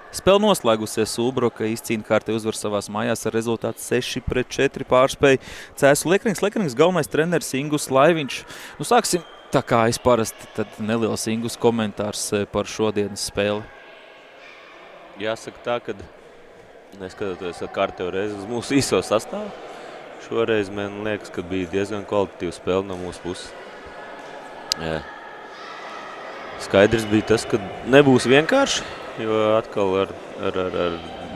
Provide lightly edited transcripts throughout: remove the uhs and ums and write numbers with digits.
Spēle noslēgusies, Ulbroka izcīna kārtēju uzvaru savās mājās ar rezultātu 6-4 pārspēju Cēsu Liekrings. Liekrings galvenais treneris Ingus Laiviņš. Nu, sāksim tā kā es parasti, tad neliels Ingus komentārs par šodienas spēli. Jāsaka tā, ka neskatoties ar kārtējo reizi uz mūsu īso sastāvu, šoreiz man liekas, ka bija diezgan kvalitatīva spēle no mūsu puses. Jā. Skaidrs bija tas, ka nebūs vienkārši, jo atkal ar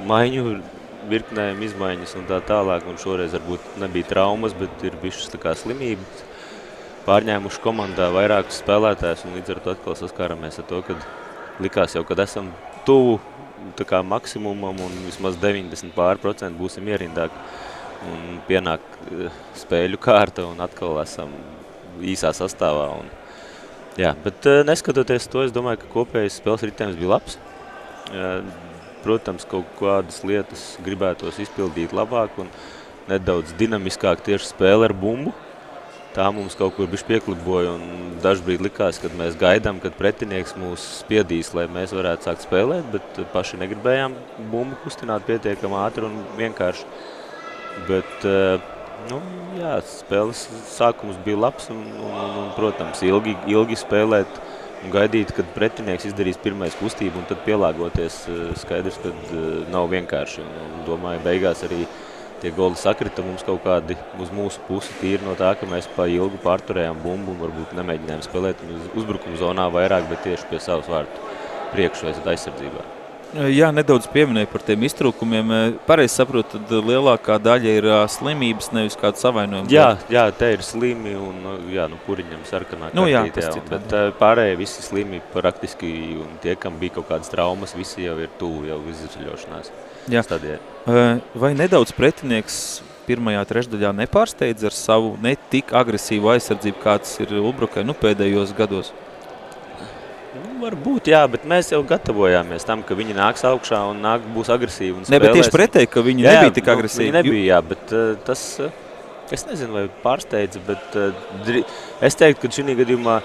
maiņu virknēm izmaiņas un tā tālāk, un šoreiz varbūt nebija traumas, bet ir bišķas tā kā slimības. Pārņēmuši komandā vairākus spēlētājus, un līdz ar to atkal saskaramies ar to, kad likās jau, kad esam tuvu tā kā maksimumam, un vismaz 90% būsim ierindāk, un pienāk spēļu kārta, un atkal esam īsā sastāvā. Jā, bet neskatoties to, es domāju, ka kopējais spēles ritējums bija labs. Protams, kaut kādas lietas gribētos izpildīt labāk un nedaudz dinamiskāk tieši spēle ar bumbu. Tā mums kaut kur bišķi piekliboja un dažbrīd likās, kad mēs gaidām, kad pretinieks mūs spiedīs, lai mēs varētu sākt spēlēt, bet paši negribējām bumbu kustināt pietiekami ātri un vienkārši. Bet jā, spēles sākums bija labs un protams, ilgi spēlēt un gaidīt, kad pretinieks izdarīs pirmais kustību un tad pielāgoties skaidrs, kad nav vienkārši. Un domāju, beigās arī tie goli sakrita mums kaut kādi uz mūsu pusi tīri no tā, ka mēs pa ilgu pārturējām bumbu un varbūt nemēģinājām spēlēt uzbrukuma zonā vairāk, bet tieši pie savas vārtu priekšu vai aizsardzībā. Jā, nedaudz pieminēju par tiem iztrūkumiem. Pareizi saprotu, tad lielākā daļa ir slimības, nevis kāda savainojuma. Jā, te ir slimi un Puriņam sarkanā kartīte, bet pārējie visi slimi praktiski un tie, kam bija kaut kādas traumas, visi jau ir tuvu jau izceļošanās stadijai. Vai nedaudz pretinieks pirmajā trešdaļā nepārsteidz ar savu ne tik agresīvu aizsardzību, kāds ir Ulbrokai pēdējos gados? Varbūt, jā, bet mēs jau gatavojāmies tam, ka viņi nāks augšā un būs agresīvi un spēlēs. Ne, bet tieši pretēji, ka viņi nebija tik agresīvi. Viņi nebija, jā, bet tas, es nezinu, vai pārsteidza, bet es teiktu, ka šī gadījumā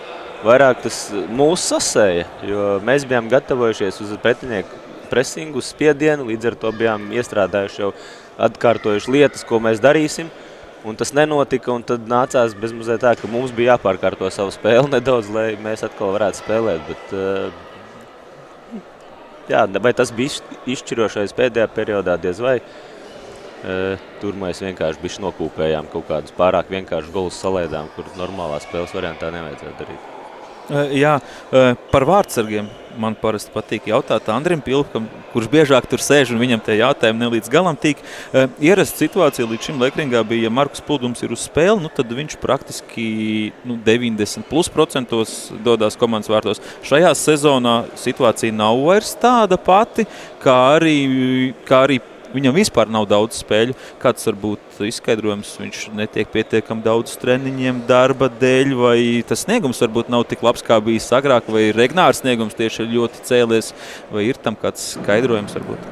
vairāk tas mūs sasēja, jo mēs bijām gatavojušies uz pretinieku presingu, uz spiedienu, līdz ar to bijām iestrādājuši jau atkārtojuši lietas, ko mēs darīsim. Un tas nenotika, un tad nācās bezmazliet tā, ka mums bija jāpārkārto savu spēli nedaudz, lai mēs atkal varētu spēlēt. Bet, jā, vai tas bija izšķirošais pēdējā periodā, diez vai. Tur mēs vienkārši bišķi nokūpējām kaut kādus pārāk vienkārši golus salēdām, kur normālā spēles variantā nevajadzētu darīt. Jā, par vārdsargiem man parasti patīk jautāt Andrim Pilkam, kurš biežāk tur sēž un viņam tie jautājumi nelīdz galam tīk. Ierasta situācija līdz šim Lekringā bija, ja Markus Puldums ir uz spēli, tad viņš praktiski 90% dodās komandas vārtos. Šajā sezonā situācija nav vairs tāda pati, kā arī viņam vispār nav daudz spēļu. Kāds varbūt izskaidrojums, viņš netiek pietiekami daudz treniņiem darba dēļ, vai tas sniegums varbūt nav tik labs, kā bijis agrāk, vai Regnārs sniegums tieši ir ļoti cēlies, vai ir tam kāds skaidrojums varbūt?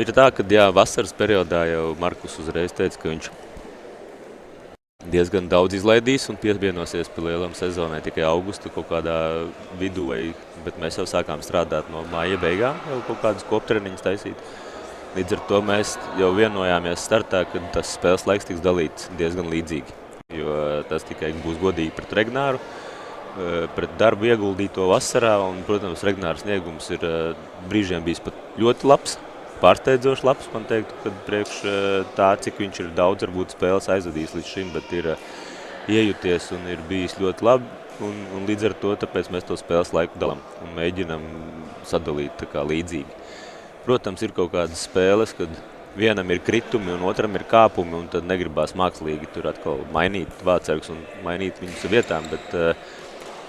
Ir tā, ka vasaras periodā jau Markus uzreiz teica, ka viņš diezgan daudz izlaidīs un pievienosies pie lielam sezonai tikai augustu kaut kādā vidū, bet mēs jau sākām strādāt no māja beigām, jau kaut kādus koptreniņus taisīt. Līdz ar to mēs jau vienojāmies startā, ka tas spēles laiks tiks dalīts diezgan līdzīgi, jo tas tikai būs godīgi pret Regnāru, pret darbu ieguldīto vasarā, un, protams, Regnāra sniegums ir brīžiem bijis pat ļoti labs, pārsteidzoši labs, man teiktu, kad priekš tā, cik viņš ir daudz, varbūt spēles aizvadījis līdz šim, bet ir iejuties un ir bijis ļoti labi, un līdz ar to tāpēc mēs to spēles laiku dalam un mēģinam sadalīt tā kā līdzīgi. Protams, ir kaut kādas spēles, kad vienam ir kritumi un otram ir kāpumi, un tad negribās mākslīgi tur atkal mainīt vārdsargus un mainīt viņus vietām, bet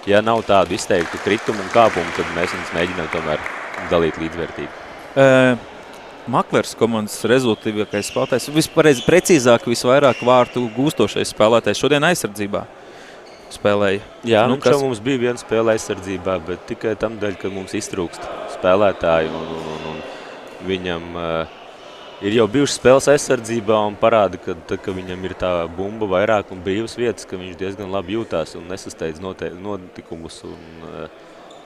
ja nav tādu izteiktu kritumu un kāpumu, tad mēs viņus mēģinām tomēr dalīt līdzvērtīgi. Maklers komandas rezultātīvākais spēlētājs, precīzāk visvairāk vārtu gūstošais spēlētājs šodien aizsardzībā spēlēja. Jā, kas mums bija viena spēle aizsardzībā, bet tikai tam dēļ, ka mums iztrūkst spēlētāji un viņam ir jau bijušas spēles aizsardzībā un parāda, ka viņam ir tā bumba vairāk un brīvas vietas, ka viņš diezgan labi jūtās un nesasteidz notikumus. Un,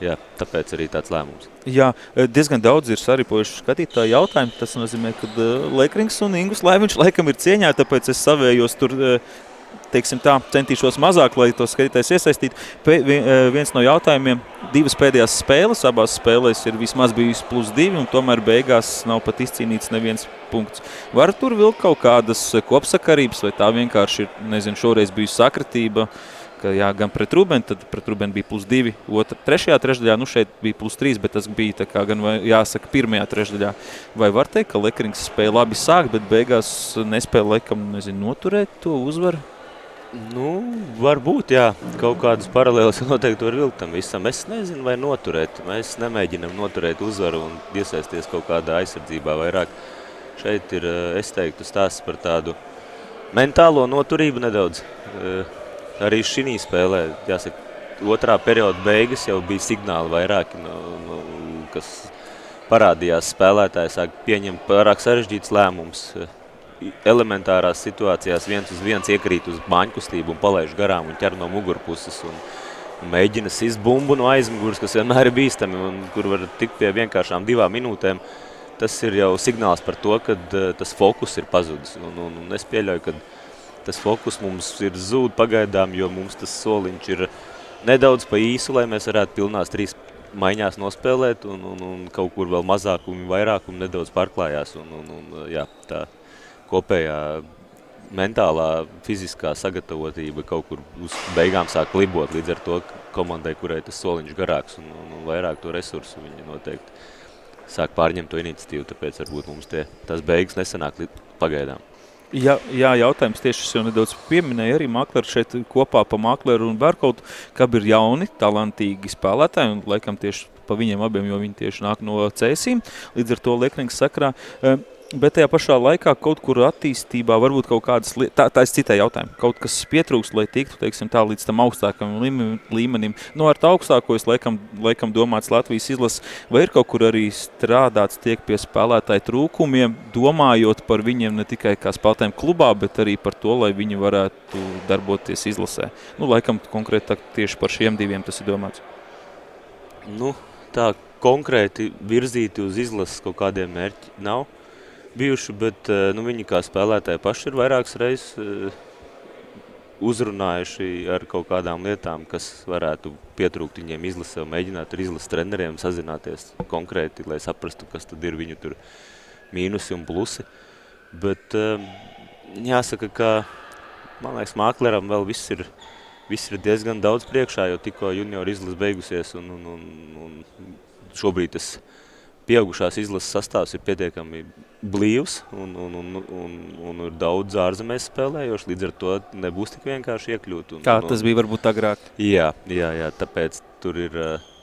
jā, tāpēc arī tāds lēmums. Jā, diezgan daudz ir saripojuši skatītāju jautājumu. Tas nozīmē, ka Lekrings un Ingus Laiviņš laikam ir cieņā, tāpēc es savējos tur, teiksim tā, centīšos mazāk, lai to skatītājs iesaistītu. Viens no jautājumiem, 2 pēdējās spēles, abās spēlēs ir vismaz bijis +2, un tomēr beigās nav pat izcīnīts neviens punkts. Var tur vilkt kaut kādas kopsakarības, vai tā vienkārši ir, nezinu, šoreiz bijusi sakritība, ka jā, gan pret Rubeni, tad pret Rubeni bija +2, trešajā trešdaļā, nu šeit bija +3, bet tas bija tā kā gan, jāsaka, pirmajā trešdaļā. Vai var teikt, ka Lekrings spēja labi sākt, bet beigās nespēja, laikam, nezinu, noturēt to uzvaru? Nu, varbūt, jā, kaut kādas paralēlas noteikti var vilkt tam visam. Es nezinu, vai noturēt. Mēs nemēģinam noturēt uzvaru un iesaisties kaut kādā aizsardzībā vairāk. Šeit ir, es teiktu, stāsts par tādu mentālo noturību nedaudz. Arī šī spēlē, jāsaka, otrā perioda beigas jau bija signāli vairāki, kas parādījās spēlētāji, sāk pieņemt pārāk sarežģīts lēmums. Elementārās situācijās 1-uz-1 iekrīt uz māņkustību un palaiž garām un ķer no mugurpuses un mēģina sist bumbu no aizmugures, kas vienmēr ir bīstami un kur var tikt pie vienkāršām 2 minūtēm. Tas ir jau signāls par to, ka tas fokus ir pazudis. Un es pieļauju, ka tas fokus mums ir zūd pagaidām, jo mums tas soliņš ir nedaudz pa īsu, lai mēs varētu pilnās 3 maiņās nospēlēt un kaut kur vēl mazākumi, vairākumi nedaudz pārklājās. Jā, tā kopējā mentālā, fiziskā sagatavotība kaut kur uz beigām sāk libot līdz ar to komandai, kurai tas soliņš garāks un vairāk to resursu viņi noteikti sāk pārņemt to iniciatīvu, tāpēc varbūt mums tās beigas nesanāk pagaidām. Jā, jautājums tieši es jau nedaudz pieminēju arī Makleru šeit kopā pa Makleru un Berkautu, ka ir jauni, talantīgi spēlētāji un laikam tieši pa viņiem abiem, jo viņi tieši nāk no Cēsīm, līdz ar to Lekrings sakrā. Bet tajā pašā laikā kaut kur attīstībā varbūt kaut kādas, tā ir citai jautājumi, kaut kas pietrūkst, lai tiktu, teiksim tā, līdz tam augstākam līmenim. Nu, ar tā augstāko es laikam domāts Latvijas izlases, vai ir kaut kur arī strādāts tiek pie spēlētāju trūkumiem, domājot par viņiem ne tikai kā spēlētājiem klubā, bet arī par to, lai viņi varētu darboties izlasē. Nu, laikam konkrēti tieši par šiem 2 tas ir domāts. Nu, tā konkrēti virzīti uz izlases kaut kādiem mērķi nav bijuši, bet viņi kā spēlētāji paši ir vairākas reizes uzrunājuši ar kaut kādām lietām, kas varētu pietrūkt viņiem izlasē un mēģināt ar izlases treneriem sazināties konkrēti, lai saprastu, kas tad ir viņu tur mīnusi un plusi. Bet jāsaka, ka, man liekas, Makleram vēl viss ir diezgan daudz priekšā, jo tikko junior izlases beigusies un šobrīd tas pieaugušās izlases sastāvs ir pietiekami blīvs un ir daudz ārzemēs spēlējoši, līdz ar to nebūs tik vienkārši iekļūt. Kā tas bija varbūt agrāk? Jā, tāpēc tur ir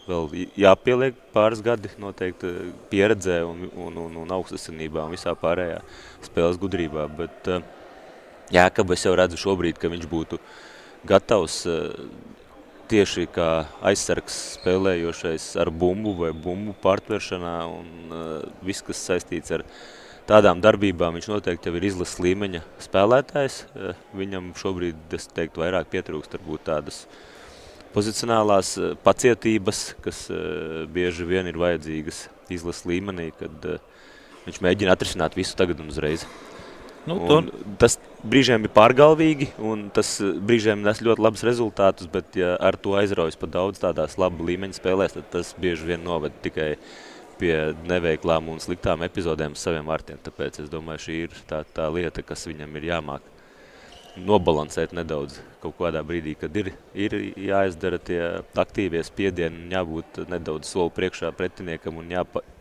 vēl jāpieliek pāris gadi noteikti pieredzē un augstasinībā un visā pārējā spēles gudrībā, bet Jākabu es jau redzu šobrīd, ka viņš būtu gatavs tieši kā aizsargs spēlējošais ar bumbu vai bumbu pārtveršanā un viss, kas saistīts ar tādām darbībām, viņš noteikti jau ir izlases līmeņa spēlētājs. Viņam šobrīd, es teiktu, vairāk pietrūkst varbūt tādas pozicionālās pacietības, kas bieži vien ir vajadzīgas izlases līmenī, kad viņš mēģina atrisināt visu tagad un uzreiz. Tas brīžiem ir pārgalvīgi un tas brīžiem nes ļoti labus rezultātus, bet ja ar to aizraujas pa daudz tādās labu līmeņa spēlēs, tad tas bieži vien noved tikai pie neveiklām un sliktām epizodēm uz saviem vārtiem. Tāpēc es domāju, šī ir tā lieta, kas viņam ir jāmāk nobalansēt nedaudz kaut kādā brīdī, kad ir jāizdara tie aktīvie spiedieni un jābūt nedaudz soli priekšā pretiniekam un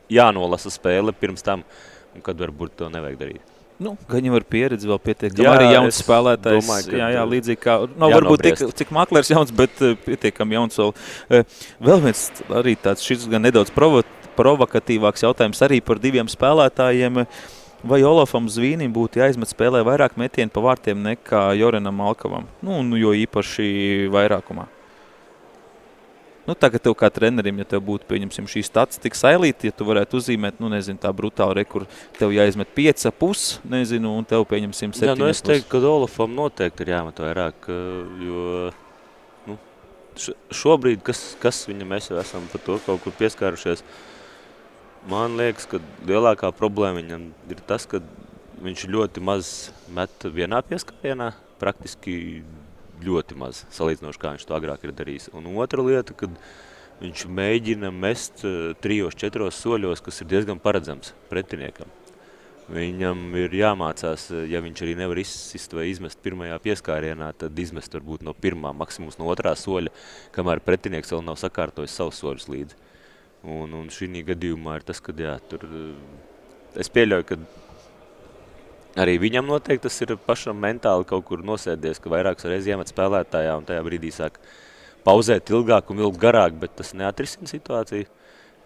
jānolasa spēle pirms tam, un kad varbūt to nevajag darīt. Nu, gan jau ar pieredzi vēl pietiekam, arī jauns spēlētājs, domāju, līdzīgi kā, varbūt cik Maklers jauns, bet pietiekam jauns vēl. Vēl viens arī tāds, šis gan nedaudz provokatīvāks jautājums arī par 2 spēlētājiem. Vai Olafam Zvīnim būtu jāizmet spēlē vairāk metienu pa vārtiem nekā Jorenam Malkavam? Nu, jo īpaši vairākumā. Nu, tagad tev kā trenerim, ja tev būtu, pieņemsim, šī statistika sailīta, ja tu varētu uzzīmēt, tā brutāli kur tev jāizmet 5,5, un tev, pieņemsim, 7,5. Es teiktu, ka Olafam noteikti ir jāmet vairāk, jo, šobrīd, kas viņam mēs jau esam par to kaut kur pieskārušies, man liekas, ka lielākā problēma viņam ir tas, ka viņš ļoti maz met vienā pieskārienā, praktiski ļoti maz, salīdzinoši kā viņš to agrāk ir darījis. Un otra lieta, kad viņš mēģina mest 3-4 soļos, kas ir diezgan paredzams pretiniekam. Viņam ir jāmācās, ja viņš arī nevar izsist vai izmest pirmajā pieskārienā, tad izmest varbūt no pirmā, maksimums no otrā soļa, kamēr pretinieks vēl nav sakārtojis savus soļus līdzi. Un šī gadījumā ir tas, ka tur es pieļauju, ka arī viņam noteikti tas ir pašam mentāli kaut kur nosēdies, ka vairākas reizes iemet spēlētājā un tajā brīdī sāk pauzēt ilgāk un vilkt garāk, bet tas neatrisina situāciju.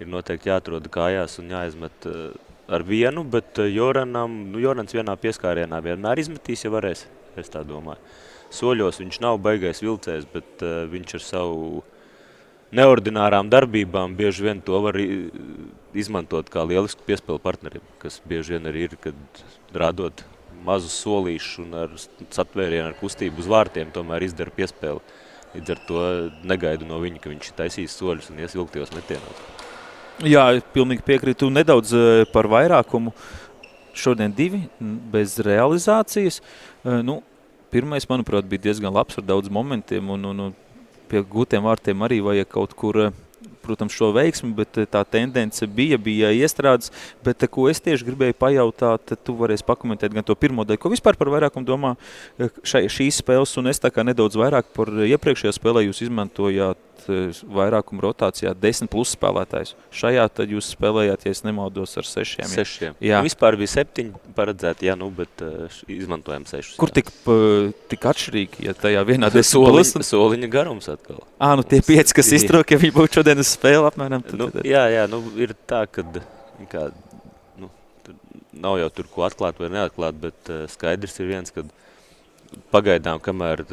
Ir noteikti jāatrod kājās un jāizmet ar vienu, bet Jorans vienā pieskārienā vienmēr izmetīs, ja varēs, es tā domāju. Soļos viņš nav baigais vilcējs, bet viņš ar savu neordinārām darbībām bieži vien to var izmantot kā lielisku piespēlu partnerim, kas bieži vien arī ir, kad rādot mazu solīšu un ar satvērienu, ar kustību uz vārtiem, tomēr izdara piespēli. Līdz ar to negaidu no viņa, ka viņš taisīs soļus un ies vilktajos metienos. Jā, pilnīgi piekrītu. Nedaudz par vairākumu. Šodien 2 bez realizācijas. Pirmais, manuprāt, bija diezgan labs ar daudz momentiem un pie gūtiem vārtiem arī vajag kaut kur, protams, šo veiksmi, bet tā tendence bija iestrādes, bet ko es tieši gribēju pajautāt, tu varēsi pakomentēt gan to pirmo daļu, ko vispār par vairākumu domā šīs spēles, un es tā kā nedaudz vairāk par iepriekšējā spēlē jūs izmantojāt vairākumu rotācijā 10 plus spēlētājs. Šajā tad jūs spēlējāt, ja es nemaldos, ar 6. 6. Jā. Vispār bija 7 paredzēti, bet izmantojam 6. Kur tik atšķirīgi, ja tajā vienā soliņa garums atkal. Tie 5, kas iztrok, ja viņi būtu šodien uz spēli apmēram. Ir tā, kad nav jau tur ko atklāt vai neatklāt, bet skaidrs ir viens, kad pagaidām, kamēr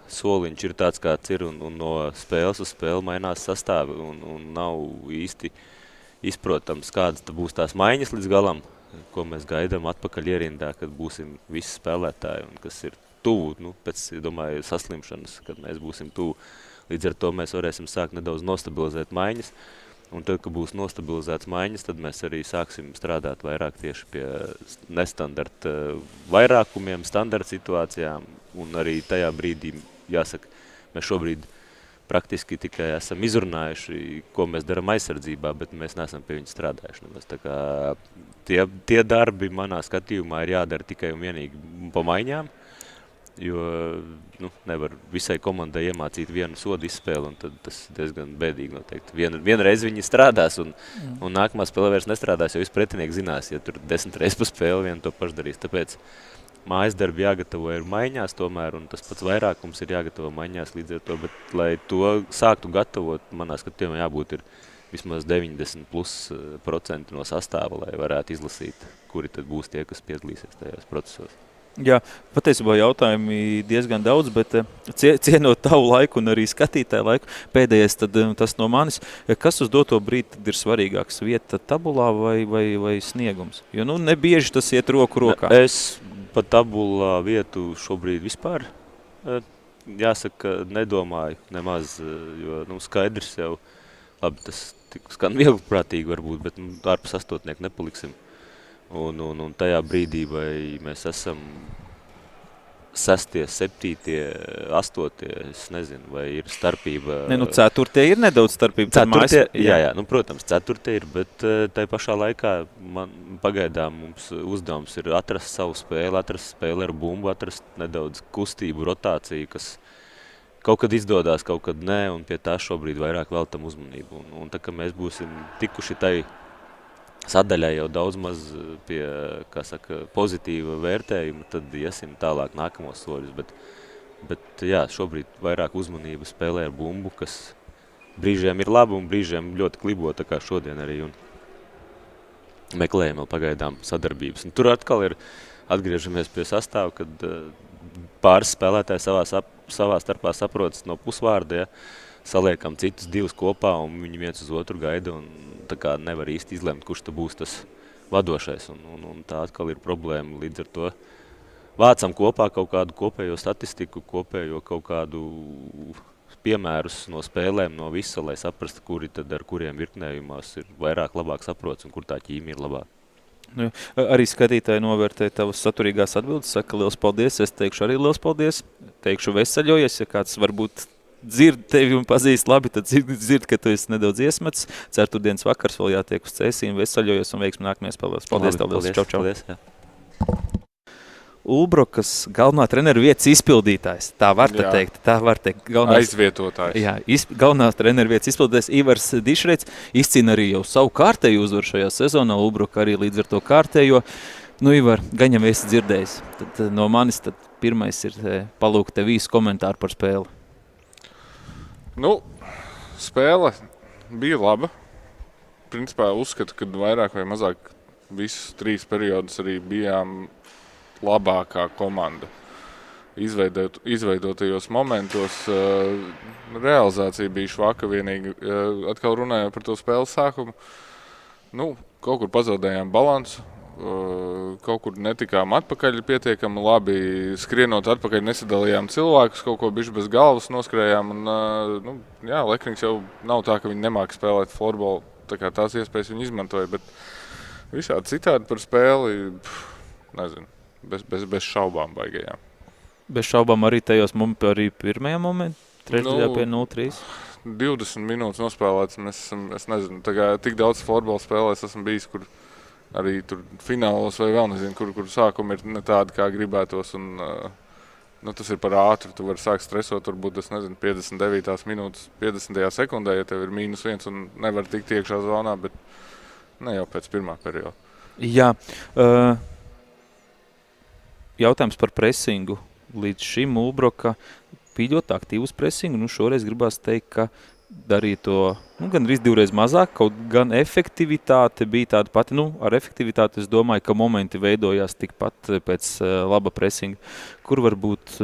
soliņš ir tāds, kāds ir, un no spēles uz spēli mainās sastāvi, un nav īsti izprotams, kādas būs tās maiņas līdz galam, ko mēs gaidām atpakaļ ierindā, kad būsim visi spēlētāji, un kas ir tuvu, pēc, domāju, saslimšanas, kad mēs būsim tuvu. Līdz ar to mēs varēsim sākt nedaudz nostabilizēt maiņas, un tad, kad būs nostabilizēts maiņas, tad mēs arī sāksim strādāt vairāk tieši pie nestandarta vairākumiem, standarta situācijām, un arī tajā brīdī, jāsaka, mēs šobrīd praktiski tikai esam izrunājuši, ko mēs darām aizsardzībā, bet mēs neesam pie viņa strādājuši. Tā kā tie darbi manā skatījumā ir jādara tikai un vienīgi pa maiņām, jo nevar visai komandai iemācīt vienu sodu izspēli, un tad tas diezgan bēdīgi noteikti. Vienreiz viņi strādās, un nākamā spēlē vairs nestrādās, jo visi pretinieki zinās, ja tur 10 reizes pa spēli vien to pašu darīs. Tāpēc mājas darbi jāgatavo ir maiņās tomēr, un tas pats vairākums ir jāgatavo maiņās līdz ar to, bet lai to sāktu gatavot, manā skatījumā jābūt ir vismaz 90% no sastāva, lai varētu izlasīt, kuri tad būs tie, kas piedalīsies tajos procesos. Jā, patiesībā jautājumi diezgan daudz, bet cienot tavu laiku un arī skatītāju laiku, pēdējais tad tas no manis, kas uz doto brīdi tad ir svarīgāks, vieta tabulā vai sniegums? Jo nebieži tas iet roku rokā. Es pa tabulā vietu šobrīd vispār, jāsaka, nedomāju nemaz, jo skaidrs jau, labi, tas skan vieglprātīgi varbūt, bet ārpus astotnieku nepaliksim. Un tajā brīdī, vai mēs esam 6., 7., 8., es nezinu, vai ir starpība. 4. ir nedaudz starpība. 4. Jā, protams, 4. ir, bet tai pašā laikā pagaidām mums uzdevums ir atrast savu spēli, atrast spēli ar bumbu, atrast nedaudz kustību, rotāciju, kas kaut kad izdodās, kaut kad nē, un pie tā šobrīd vairāk veltam uzmanību. Un tā, ka mēs būsim tikuši tai sadaļai jau daudz maz pie, pozitīva vērtējuma, tad iesim tālāk nākamos soļus. Bet jā, šobrīd vairāk uzmanība spēlē ar bumbu, kas brīžiem ir labi un brīžiem ļoti klibo, tā kā šodien arī. Un meklējam vēl pagaidām sadarbības. Un tur atkal ir atgriežamies pie sastāva, kad pāris spēlētāji savā starpā saprotas no pusvārda, ja, saliekam citus 2 kopā un viņi viens uz otru gaida un tā kā nevar īsti izlemt, kurš tā būs tas vadošais. Un tā atkal ir problēma. Līdz ar to vācam kopā kaut kādu kopējo statistiku, kopējo kaut kādu piemērus no spēlēm, no visa, lai saprastu, kuri tad ar kuriem virknējumos ir vairāk labāk saprots un kur tā ķīmija ir labāk. Nu, arī skatītāji novērtē tavas saturīgās atbildes, saka liels paldies, es teikšu arī liels paldies, teikšu veseļojies, ja kāds varbūt dzird tevi un pazīst labi, tad dzird, ka tu esi nedaudz iesmets, ceturtdienas vakars vēl jātiek uz cēsīm, veseļojies un veiksmi nākamajās spēlēs. Paldies, tev liels, čau, čau. Paldies, jā. Ulbrokas galvenā treneru vietas izpildītājs, tā var teikt. Aizvietotājs. Jā, galvenā treneru vietas izpildītājs Ivars Dišrets izcīna arī jau savu kārtēju uzvaru šajā sezonā, Ulbroka arī līdz ar to kārtējo. Nu, Ivar, gan jau esi dzirdējis, tad no manis tad pirmais ir palūgt tev īsu komentāru par spēli. Nu, spēle bija laba. Principā uzskatu, ka vairāk vai mazāk visus 3 periodus arī bijām labākā komanda. Izveidotajos momentos realizācija bija švaka vienīgi. Atkal runājot par to spēles sākumu, nu, kaut kur pazaudējām balansu, kaut kur netikām atpakaļ pietiekami labi, skrienot atpakaļ nesadalījām cilvēkus, kaut ko bišķi bez galvas noskrējām. Un, Lekrings jau nav tā, ka viņi nemāka spēlēt florbolu, tā kā tās iespējas viņi izmantoja, bet visādi citādi par spēli, nezinu. Bez šaubām baigajām. Bez šaubām arī tajos arī pirmajā momentā, trešajā pie 0-3? 20 minūtes nospēlēts, es nezinu, tik daudz florbola spēlēs esmu bijis, kur arī tur finālos vai vēl nezinu, kur sākumi ir ne tādi, kā gribētos, un tas ir par ātru, tu vari sākt stresot, varbūt, 59. minūtes, 50. sekundē, ja tev ir -1 un nevar tikt iekšā zonā, bet ne jau pēc pirmā perioda. Jā, jautājums par presingu. Līdz šim Ulbroka bija ļoti aktīvs presingu. Nu, šoreiz gribās teikt, ka darīja to gan arī 2 reizes mazāk, kaut gan efektivitāte bija tāda pati. Ar efektivitāti es domāju, ka momenti veidojās tikpat pēc laba presinga. Kur varbūt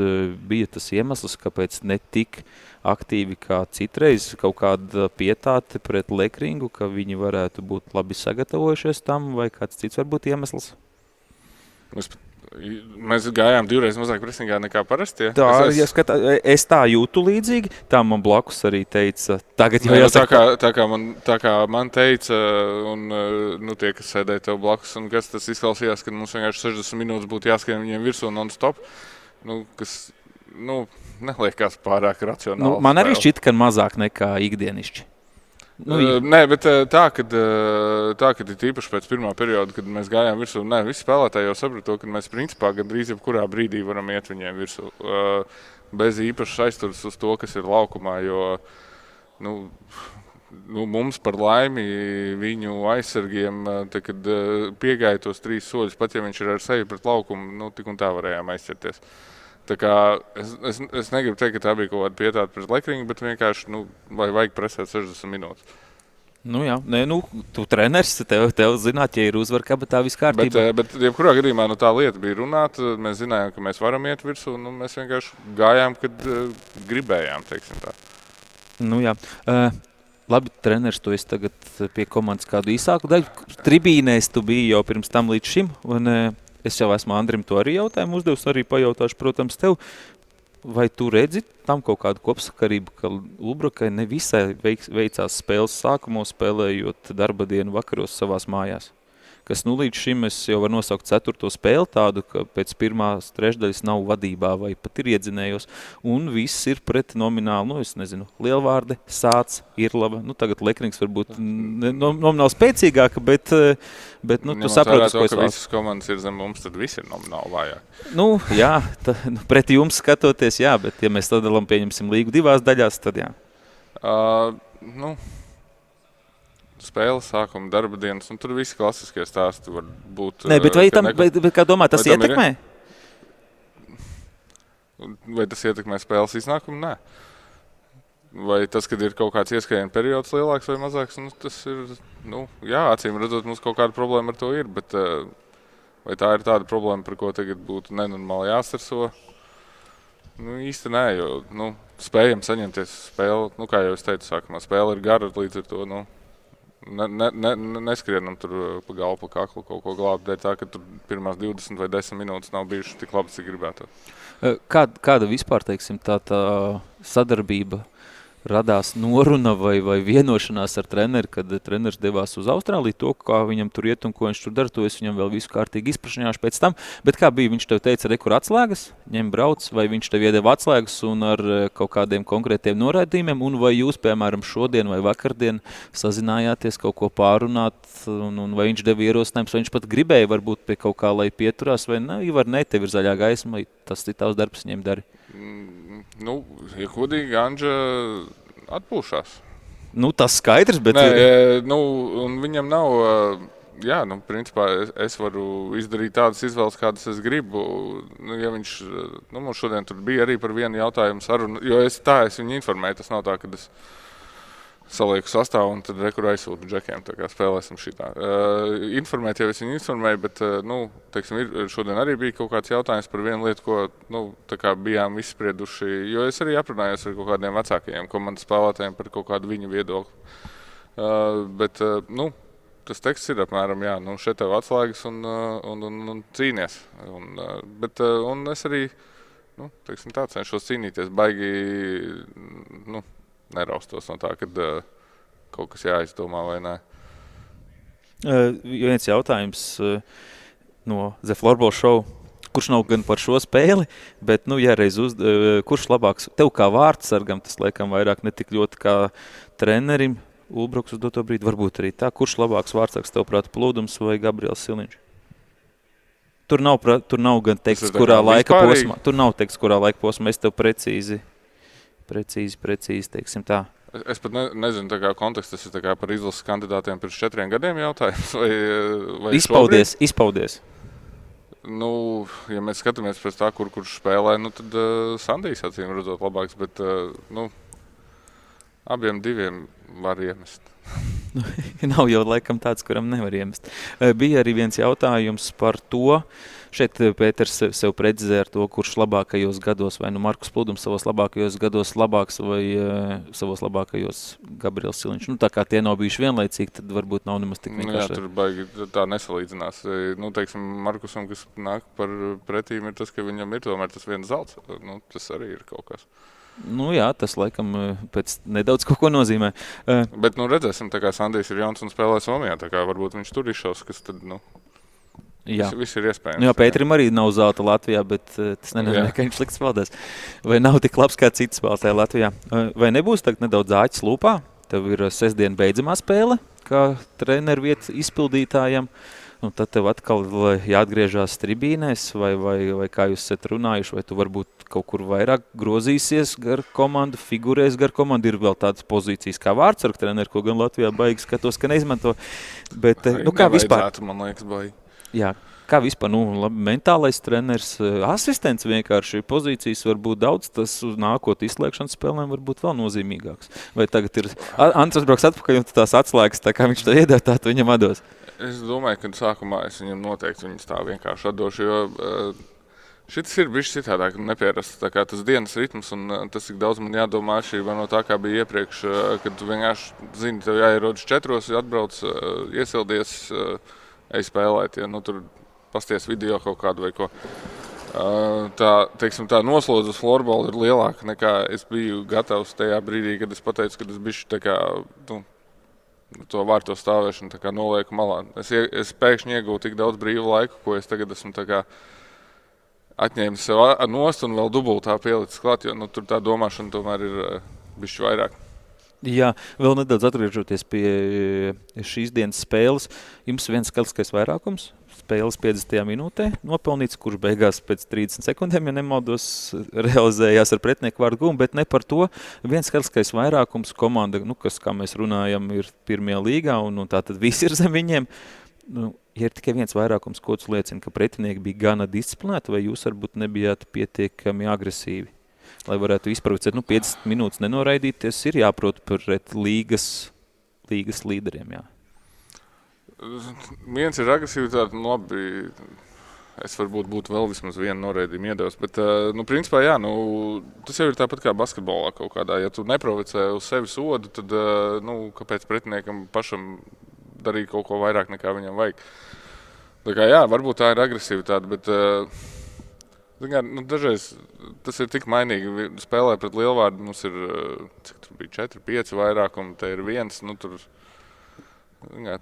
bija tas iemesls, kāpēc ne tik aktīvi kā citreiz, kaut kāda pietāte pret Lekringu, ka viņi varētu būt labi sagatavojušies tam, vai kāds cits varbūt iemesls? Mēs gājām 2 reizes mazāk presingā nekā parasti. Es tā jūtu līdzīgi. Tā man blakus arī teica. Tagad jau jāsaka. Tā kā man teica, un tie, kas sēdēja tev blakus, un kas tas izklausījās, ka mums vienkārši 60 minūtes būtu jāskrien viņiem virsū non-stop, kas neliekas pārāk racionāli. Man arī šķita, ka mazāk nekā ikdienišķi. Nē, bet tā, kad ir tīpaši pēc pirmā perioda, kad mēs gājām virsū, visi spēlētāji jau saprata to, ka mēs principā gandrīz jebkurā brīdī varam iet viņiem virsū. Bez īpašas aizturas uz to, kas ir laukumā, jo mums par laimi viņu aizsargiem, kad piegāja tos 3 soļus, pat ja viņš ir ar sevi pret laukumu, tik un tā varējām aizķerties. Tā kā es negribu teikt, ka tā bija kaut kāda pietāta pret Lekringu, bet vienkārši, vai vajag presēt 60 minūtes. Tu treneris, tev zināt, ja ir uzvar kabatā viss kārtībā. Bet jebkurā gadījumā tā lieta bija runāt, mēs zinājām, ka mēs varam iet virsū, un mēs vienkārši gājām, kad gribējām, teiksim tā. Labi, treneris, tu esi tagad pie komandas kādu īsāku daļu. Tribīnēs tu biji jau pirms tam līdz šim, un es jau esmu Andrim to arī jautājumu uzdevusi, arī pajautāšu, protams, tev. Vai tu redzi tam kaut kādu kopsakarību, ka Ulbrokai nevisai veicās spēles sākumos, spēlējot darba dienu vakaros savās mājās? Kas līdz šim es jau varu nosaukt 4. spēli tādu, ka pēc pirmās trešdaļas nav vadībā vai pat ir iedzinējos, un viss ir pret nomināli, es nezinu, Lielvārde, Sāc, Irlava, tagad Lekrings varbūt nomināli spēcīgāka, bet tu saproti, ko es vēlos. Visas komandas ir zem mums, tad viss ir nomināli vājāk. Jā, pret jums skatoties, jā, bet ja mēs sadalām, pieņemsim līgu 2 daļās, tad jā. Spēles sākuma, darba dienas, un tur visi klasiskie stāsti var būt. Bet kā domā, tas ietekmē? Vai tas ietekmē spēles iznākumu? Nē. Vai tas, kad ir kaut kāds ieskrienu periods lielāks vai mazāks, tas ir, acīm redzot, mums kaut kāda problēma ar to ir, bet vai tā ir tāda problēma, par ko tagad būtu nenormāli jāstarso? Īsti nē, jo, spējam saņemties spēli, kā jau es teicu sākumā, spēle ir gara, līdz ar to, neskrienam tur pa galvu, pa kaklu kaut ko glābt, dēļ tā, ka tur pirmās 20 vai 10 minūtes nav bijuši tik labi, cik gribētu. Kāda vispār, teiksim, tā sadarbība radās noruna vai vienošanās ar treneri, kad treneris devās uz Austrāliju, to, kā viņam tur iet un ko viņš tur dara, to es viņam vēl visu kārtīgi izprašņāšu pēc tam. Bet kā bija, viņš tev teica, kur atslēgas, ņem brauc, vai viņš tev iedeva atslēgas un ar kaut kādiem konkrētiem noraidījumiem, un vai jūs, piemēram, šodien vai vakardien sazinājāties kaut ko pārunāt, un vai viņš deva ierosinājums, vai viņš pat gribēja varbūt pie kaut kā, lai pieturās, vai tev ir zaļā gaisma, vai tas ir tavs darbs, viņiem dari? Nu, ja godīgi, Anģa atpūšās. Nu, tas skaidrs, bet... Nē, un viņam nav... Jā, principā es varu izdarīt tādas izvēles, kādas es gribu. Ja viņš... mums šodien tur bija arī par vienu jautājumu sarunu, jo es viņu informēju. Tas nav tā, ka es salieku sastāvu un tad rekur aizsūtu džekiem, tā kā spēlēsim šitā. Informēt jau es viņu informēju, bet, teiksim, šodien arī bija kaut kāds jautājums par vienu lietu, ko, tā kā bijām izsprieduši, jo es arī aprunājos ar kaut kādiem vecākajiem komandas spēlētājiem par kaut kādu viņu viedokli. Bet, tas teksts ir apmēram, jā, šeit tev atslēgas un cīnies. Un es arī, teiksim tā, cenšos cīnīties, baigi, neraustos no tā, kad kaut kas jāizdomā vai nē. Viens jautājums no The Floorball Show, kurš nav gan par šo spēli, bet, ja reiz kurš labāks, tev kā vārdsargam, tas laikam vairāk netik ļoti kā trenerim, Ulbruks uz doto brīdi, varbūt arī tā, kurš labāks vārdsargs tev prāt Plūdums vai Gabriels Siliņš? Tur nav gan teksts, kurā laika posmā, tur nav teksts, kurā laika posmā, es tev precīzi, teiksim tā. Es pat nezinu, tā kā konteksts, tas ir tā kā par izlases kandidātiem pirms 4 gadiem jautājums, vai Izpaudies. Ja mēs skatāmies pēc tā, kurš spēlē, tad Sandijs acīm redzot labāks, bet, abiem diviem var iemest. Nav jau laikam tāds, kuram nevar iemest. Bija arī viens jautājums par to, šeit Pēters sev precizē ar to, kurš labākajos gados, vai Markus Plūdums savos labākajos gados labāks, vai savos labākajos Gabriels Siliņš. Tā kā tie nav bijuši vienlaicīgi, tad varbūt nav nemaz tik vienkārši. Jā, tur baigi tā nesalīdzinās. Teiksim, Markusam, kas nāk par pretīm, ir tas, ka viņam ir tomēr tas viens zelts. Tas arī ir kaut kas. Jā, tas laikam pēc nedaudz kaut ko nozīmē. Bet, redzēsim, tā kā Sandijs ir jauns un spēlē Somijā, tā kā varbūt viņš tur izšaus, kas tad, viss ir iespējams. Jā, Pēterim arī nav zelta Latvijā, bet tas nenozīmē, ka viņš slikts spēlētājs. Vai nav tik labs kā cits spēlētāji Latvijā? Vai nebūs tagad nedaudz āķis lūpā? Tev ir sestdien beidzamā spēle, kā treneru vietas izpildītājam. Tad tev atkal jāatgriežās tribīnēs, vai kā jūs esat runājuši, vai tu varbūt kaut kur vairāk grozīsies gar komandu, figurēs gar komandu. Ir vēl tādas pozīcijas kā vārdsargu treneru, ko gan Latvijā baigi skatos, ka neizmanto. Bet, kā vispār? Man liekas, baigi. Jā, kā vispār, mentālais treneris, asistents vienkārši pozīcijas var būt daudz, tas nākot izslēgšanas spēlēm var būt vēl nozīmīgāks. Vai tagad ir Antras brauks atpakaļ un tās atslēgas, tā kā viņš tā iedēv, tā tu viņam atdos? Es domāju, ka sākumā es viņam noteikti viņas tā vienkārši atdošu, jo šis ir bijis citādāk nepierasts, tā kā tas dienas ritms un tas, cik daudz man jādomā atšķirībā no tā, kā bija iepriekš, kad tu vienkārši zini, tev jāierodas 4, atbrauc, iesildies, ej spēlēt, ja tur pasties video kaut kādu vai ko. Tā noslodze uz florbalu ir lielāka nekā es biju gatavs tajā brīdī, kad es pateicu, ka es bišķi tā kā, to vārto stāvēšanu tā kā nolieku malā. Es pēkšņi iegūtu tik daudz brīvu laiku, ko es tagad esmu tā kā atņēmis sev nost un vēl dubultā pielicis klāt, jo tur tā domāšana tomēr ir bišķi vairāk. Jā, vēl nedaudz atgriežoties pie šīs dienas spēles. Jums viens skaitliskais vairākums, spēles 50. minūtē nopelnīts, kurš beigās pēc 30 sekundēm, ja nemaldos, realizējās ar pretinieku vārdu gumu, bet ne par to. Viens skaitliskais vairākums komanda, kas, kā mēs runājam, ir pirmajā līgā un tātad visi ir zem viņiem. Ja ir tikai viens vairākums, ko tu liecina, ka pretinieki bija gana disciplinēti, vai jūs varbūt nebijāt pietiekami agresīvi? Lai varētu izprovocēt, 50 minūtes nenoraidīties, ir jāprot pret līgas līderiem, jā. Viens ir agresīvitāte, labi, es varbūt būtu vēl vismaz vienu noraidījumu iedevis, bet, principā, jā, tas jau ir tāpat kā basketbolā kaut kādā. Ja tu neprovocē uz sevi sodu, tad, kāpēc pretiniekam pašam darīt kaut ko vairāk nekā viņam vajag? Tā kā, jā, varbūt tā ir agresivitāte, bet, Dažreiz tas ir tik mainīgi. Spēlē pret Lielvārdu mums ir, cik tur bija 4-5 vairākumi, te ir 1.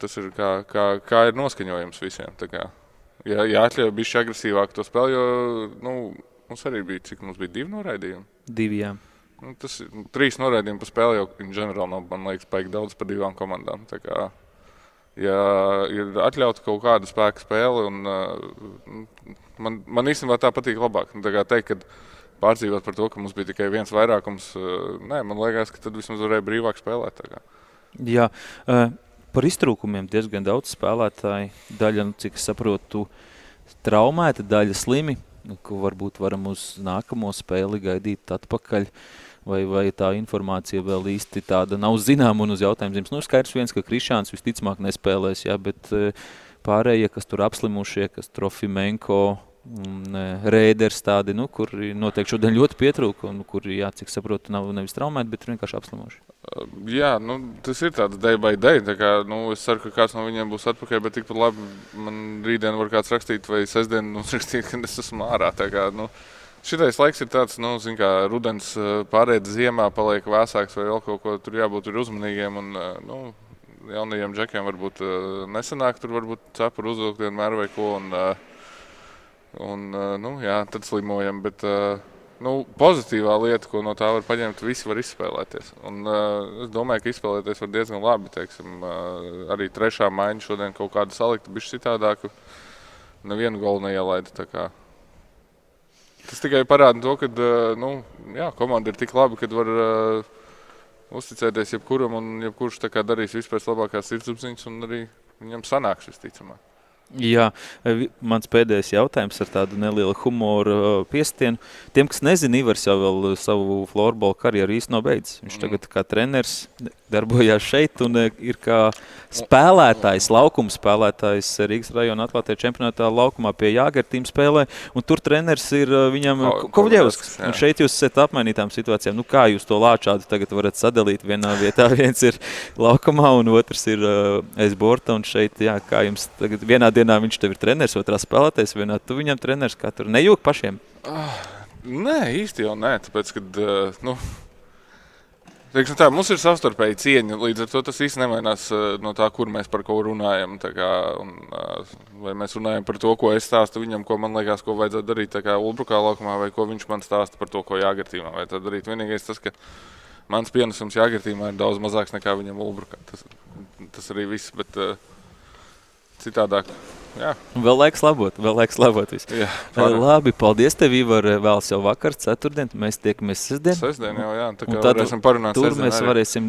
Tas ir kā ir noskaņojums visiem. Ja atļauj bišķi agresīvāk to spēli, jo mums arī bija, cik mums bija 2 noraidījumi? 2, jā. Tas ir 3 noraidījumi pa spēli, jau ģenerāli nav, man liekas, paik daudz par 2 komandām. Ja ir atļauta kaut kāda spēka spēle, un man īstenībā tā patīk labāk. Teikt, ka pārdzīvot par to, ka mums bija tikai 1 vairākums, man liekas, ka tad vismaz varēja brīvāk spēlēt. Jā, par iztrūkumiem diezgan daudz spēlētāji. Daļa, cik es saprotu, traumēta, daļa slimi, ko varbūt varam uz nākamo spēli gaidīt atpakaļ. Vai tā informācija vēl īsti tāda nav zināma un uz jautājumu zīmes. Skaidrs viens, ka Krišāns visticamāk nespēlēs, jā, bet pārējie, kas tur apslimušie, kas Trofimenko un Rēders tādi, kur noteikti šodien ļoti pietrūka un kuri, jā, cik saprotu, nav nevis traumēti, bet vienkārši apslimuši. Jā, tas ir tāds day by day. Es ceru, ka kāds no viņiem būs atpakaļ, bet tikpat labi man rītdien var kāds rakstīt vai sestdien uzrakstīt, ka es esmu ārā. Šitais laiks ir tāds, rudens pārējais ziemā paliek vēsāks vai vēl kaut ko, tur jābūt uzmanīgiem un, jaunajiem džekiem varbūt nesanāk, tur varbūt cepuru uzvilkt vienmēr vai ko tad slimojam, bet, pozitīvā lieta, ko no tā var paņemt, visi var izspēlēties. Un es domāju, ka izspēlēties var diezgan labi, arī 3. maiņa šodien kaut kādu saliktu, bišķi citādāku, nevienu golu neielaida, Tas tikai parāda to, ka komanda ir tik laba, ka var uzticēties jebkuram un jebkurš darīs visu pēc labākās sirdsapziņas un arī viņam sanāks visticamāk. Jā, mans pēdējais jautājums ar tādu nelielu humoru piestienu. Tiem, kas nezina, Ivars jau vēl savu florbola karjeru īsti nav beidzis. Viņš tagad kā treneris darbojās šeit un ir kā spēlētājs, laukuma spēlētājs Rīgas rajona atklātajā čempionātā laukumā pie Jāgera tīma spēlē. Un tur treneris ir viņam Kovļevskis. Un šeit jūs esat apmainītām situācijām. Kā jūs to lāčādu tagad varat sadalīt vienā vietā? Viens ir laukumā un otrs ir Eisborta. Un šeit, jā, kā jums tagad vienā dienā viņš tev ir treneris, otrā spēlētājs, vienā tu viņam treneris, kā tur nejūk pašiem? Nē, īsti jau nē, tāpēc, kad, mums ir savstarpēji cieņa, līdz ar to tas īsti nemainās no tā, kur mēs par ko runājam, vai mēs runājam par to, ko es stāstu viņam, ko man liekas, ko vajadzētu darīt Ulbrukā laukumā, vai ko viņš man stāsta par to, ko Jāgertīmā vajadzētu darīt. Vienīgais tas, ka mans pienesums Jāgertīmā ir daudz mazāks nekā viņam Ulbrukā. Tas arī viss, bet citādāk. Jā. Vēl laiks labot visu. Jā, labi, paldies tev, Ivar, vēlas jau vakar, ceturtdien, mēs tiekamies sestdien. Sestdien jau, jā, tā kā varēsim parunāt tur sestdien mēs arī. Varēsim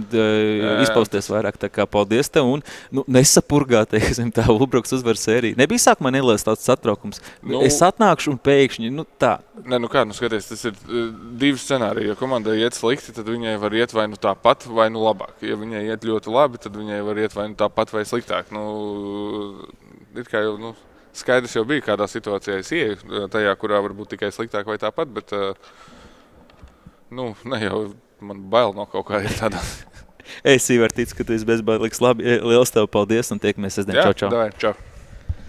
izpausties vairāk, tā kā paldies tev un nesapurgā, teiksim, tā Ulbruks uzvaras sērija. Nebija sākumā neliels tāds satraukums. Es atnākšu un pēkšņi, tā. Skaties, tas ir 2 scenāriji. Ja komandai iet slikti, tad viņai var iet vai tāpat, vai labāk. Ja viņai iet ļoti labi, tad viņai var iet vai tāpat, vai sliktāk. Ir kā jau, skaidrs jau bija, kādā situācijā es ieju, tajā, kurā varbūt tikai sliktāk vai tāpat, bet, ne jau man bail no kaut kā ir tādā. Es Ivar ticu, ka tu esi bezbailīgs. Labi, liels tev paldies un tiekamies sestdien. Jā, čau. Čau.